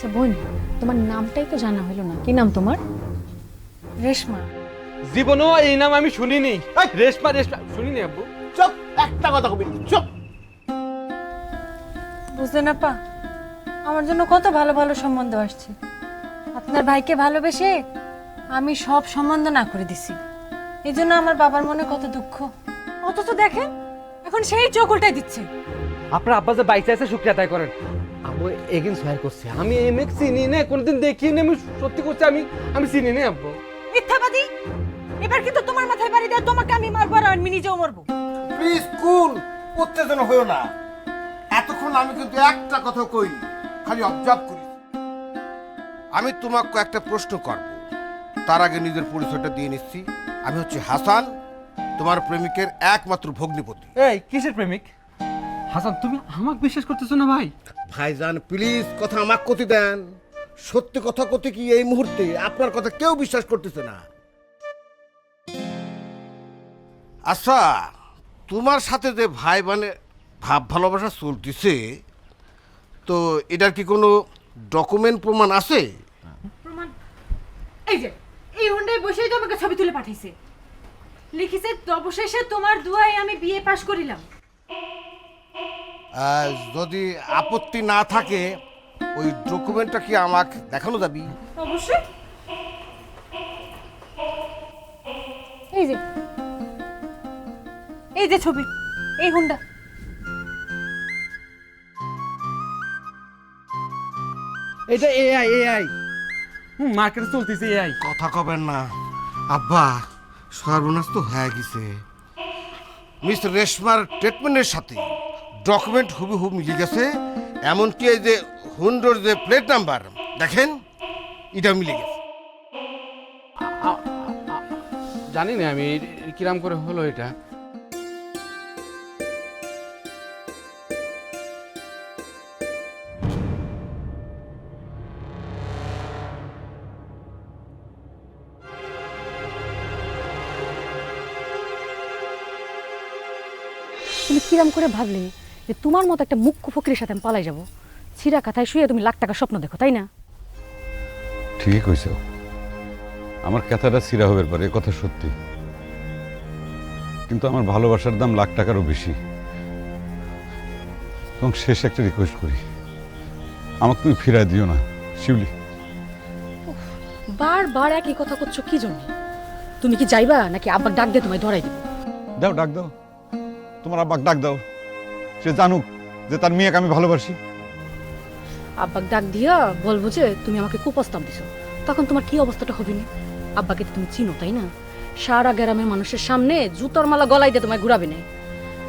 আচ্ছা বোন, তোমার নামটাই তো জানা হলো না, কি নাম তোমার? রেশমা। জীবনেও এই নাম আমি শুনিনি। রেশমা রেশমা শুনিনি আব্বু। চুপ, একটা কথা কবি চুপ। বুঝলেন আপা, আমার জন্য কত ভালো ভালো সম্বন্ধ আসছে। আপনার ভাইকে ভালোবেসে আমি সব সম্বন্ধ না করে দিছি। এই জন্য আমার বাবার মনে কত দুঃখ। অথচ দেখেন এখন সেই চোখ উল্টাই দিচ্ছে। আপনার আব্বা যে বাইসে আছে শুক্রিয়া আদায় করেন। আব্বু এগিন সহায় করছে, আমি এমএক্স চিনি না, কোনোদিন দেখিনি। আমি সত্যি করছি, আমি চিনি না আব্বু। মিথ্যাবাদী! এবার কিন্তু তোমার মাথায় বাড়ি দেয়, তোমাকে আমি মারবো আর আমি নিজেও মরবো। প্লিজ কুল, উত্তেজনা হইও না। এতক্ষণ আমি কিন্তু একটা কথা কই, খালি অবজার্ভ করি। আমি তোমাকে একটা প্রশ্ন করব, তার আগে নিজের পরিচয়টা দিয়ে নিচ্ছি। আমি হচ্ছে হাসান, তোমার প্রেমিকের একমাত্র ভগ্নিপতি। এই কিসের প্রেমিক? হাসান, তুমি আমাকে বিশ্বাস করতেছো না ভাই? ভাইজান প্লিজ কথা আমাকে কতি দেন। সত্যি কথা কতি কি এই মুহূর্তে আপনার কথা কেউ বিশ্বাস করতেছে না। আচ্ছা, তোমার সাথে যে ভাই মানে ভাব ভালোবাসা চলতেছে, তো এটার কি কোনো ডকুমেন্ট প্রমাণ আছে? প্রমাণ এই যে এই হুন্ডায় বসেই তো আমাকে ছবি তুলে পাঠাইছে, লিখিছে অবশেষে তোমার দুয়ায় আমি বিয়ে পাশ করিলাম। যদি আপত্তি না থাকে ওই ডকুমেন্টটা কি আমাকে দেখানো যাবি? অবশ্যই। এই যে এই যে ছবি, এই হুন্ডা। এটা এআই এআই মার্কেটে চলতেছে এআই। কথা কবেন না আব্বা, সর্বনাশ তো হয়ে গেছে। মিস্টার রেশমার ট্রিটমেন্টের সাথে ডকুমেন্ট হুবহু মিলে গেছে। এমনকি এই যে হুন্ডোর যে প্লেট নাম্বার দেখেন, এটা মিলে গেছে। জানি না আমি কিরাম করে হলো এটা। তুমি কিরাম করে ভাবলে যে তোমার মতো একটা মুখ্য ফকিরের সাথে আমি পালাই যাবো? ছিঁড়া কাথায় শুয়ে তুমি লাখ টাকার স্বপ্ন দেখো, তাই না? ঠিকই কইছ, আমার কথাটা সিরা হবার পারে, এ কথা সত্যি। কিন্তু আমার ভালোবাসার দাম লাখ টাকারও বেশি। এবং শেষ একটা রিকোয়েস্ট করি, আমাকে তুমি ফিরাই দিও না শিউলি। বারবার একই কথা করছো কি জন্য? তুমি কি যাইবা নাকি আব্বা ডাক দিয়ে তোমায় ধরাই দিব? দাও, ডাক দাও, তোমার আব্বাকে ডাক দাও, সে জানুক যে তার মেয়েকে আমি ভালোবাসি। আব্বাক ডাক দিয়া বলবো যে তুমি আমাকে কুপ্রস্তাব দিছো, তখন তোমার কি অবস্থাটা হবে না? আব্বাকে তো তুমি চিনো, তাই না? সারা গ্রামের মানুষের সামনে জুতোর মালা গলায় দিয়ে তোমায় ঘুরাবে না।